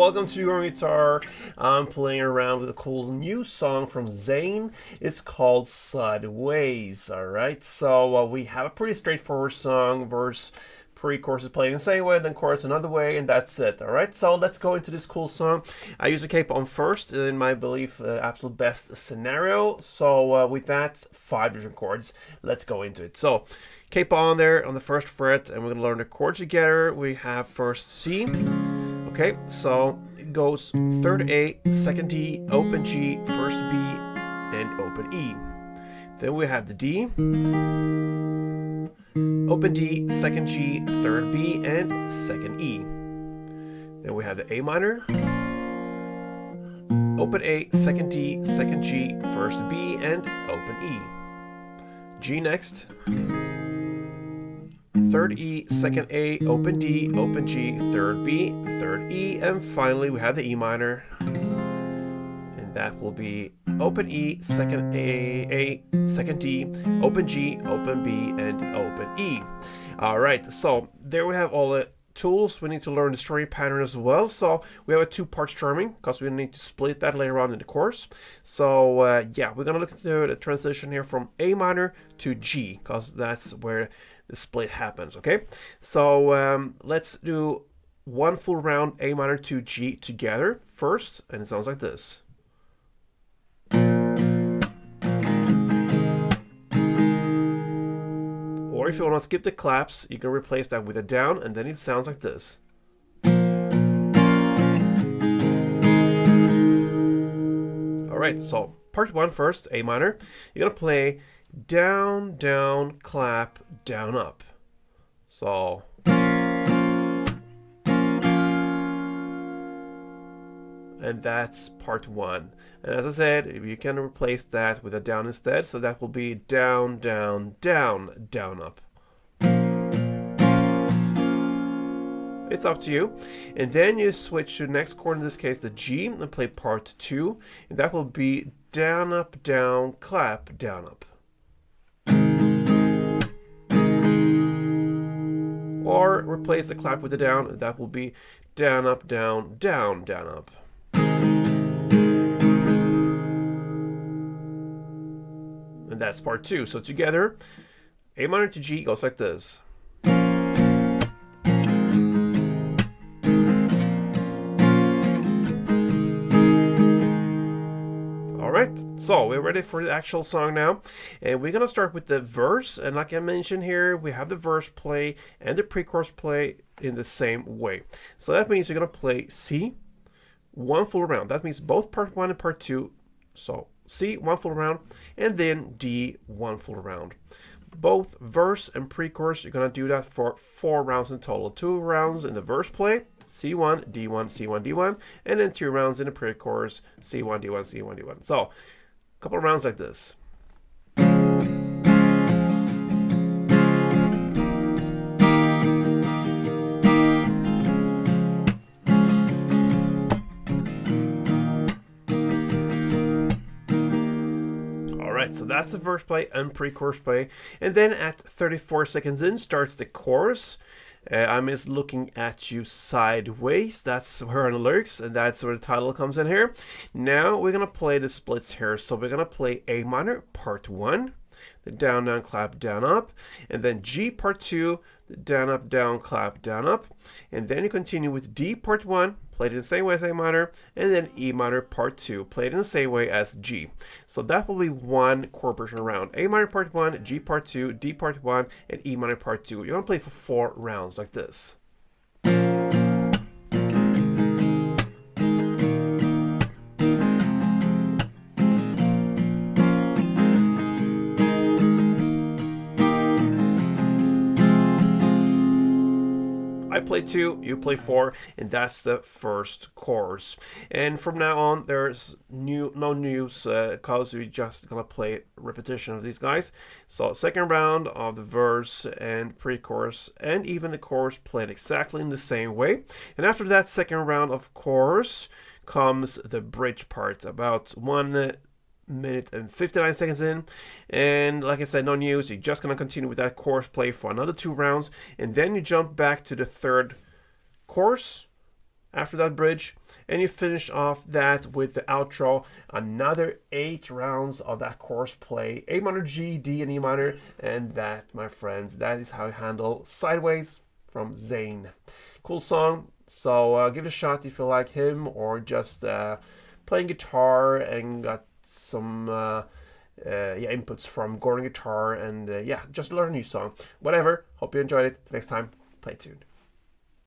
welcome to your guitar. I'm playing around with a cool new song from Zayn. It's called Sideways. Alright, so we have a pretty straightforward song. Verse, pre-chorus is played in the same way, then chorus another way, and that's it. Alright, so let's go into this cool song. I use the capo on first, in my belief, absolute best scenario. So with that, 5 different chords. Let's go into it. So capo on there on the first fret, and we're going to learn the chords together. We have first C. Okay, so it goes third A, second D, open G, first B, and open E. Then we have the D, open D, second G, third B, and second E. Then we have the A minor, open A, second D, second G, first B, and open E. G next. Third E, second A, open D, open G, third B, third E, and finally we have the E minor. And that will be open E, second A, second D, open G, open B, and open E. Alright, so there we have all the tools. We need to learn the strumming pattern as well. So we have a two-part strumming because we need to split that later on in the course. So yeah, we're going to look into the transition here from A minor to G because that's where the split happens. Okay, so let's do one full round A minor to G together first, and it sounds like this. Or if you want to skip the claps, you can replace that with a down, and then it sounds like this. Alright, so part one first, A minor. You're going to play down, down, clap, down, up. So and that's part one. And as I said, you can replace that with a down instead, so that will be down, down, down, down, up. It's up to you. And then you switch to the next chord, in this case the G, and play part two, and that will be down, up, down, clap, down, up. Or replace the clap with the down, and that will be down, up, down, down, down, up. And that's part two. So together, A minor to G goes like this. Alright, so we're ready for the actual song now, and we're gonna start with the verse. And like I mentioned here, we have the verse play and the pre-chorus play in the same way. So that means you're gonna play C one full round. That means both part one and part two. So C one full round, and then D one full round. Both verse and pre-chorus, you're gonna do that for 4 rounds in total. 2 rounds in the verse play, C1, D1, C1, D1, and then 2 rounds in the pre-chorus, C1, D1, C1, D1. So, a couple of rounds like this. Alright, so that's the verse play and pre-chorus play. And then at 34 seconds in starts the chorus. I'm just looking at you sideways. That's her on the lyrics, and that's where the title comes in here. Now we're gonna play the splits here. So we're gonna play A minor part one, the down, down, clap, down, up, and then G part two, the down, up, down, clap, down, up, and then you continue with D part one, played in the same way as A minor, and then E minor part two, played in the same way as G. So that will be one chord progression round. A minor part one, G part two, D part one, and E minor part two. You're gonna play for 4 rounds like this. I play 2, you play 4, and that's the first chorus. And from now on, there's no news because we're just gonna play repetition of these guys. So second round of the verse and pre-chorus and even the chorus played exactly in the same way. And after that second round of chorus comes the bridge part, about 1 minute and 59 seconds in, and like I said, no news. You're just gonna continue with that chorus play for another 2 rounds, and then you jump back to the third chorus after that bridge, and you finish off that with the outro, another 8 rounds of that chorus play, A minor, G, D, and E minor, and that, my friends, that is how I handle Sideways from Zayn. Cool song, so give it a shot if you like him, or just playing guitar and got some inputs from Gordon Guitar, and just learn a new song. Whatever, hope you enjoyed it. Next time, play tuned.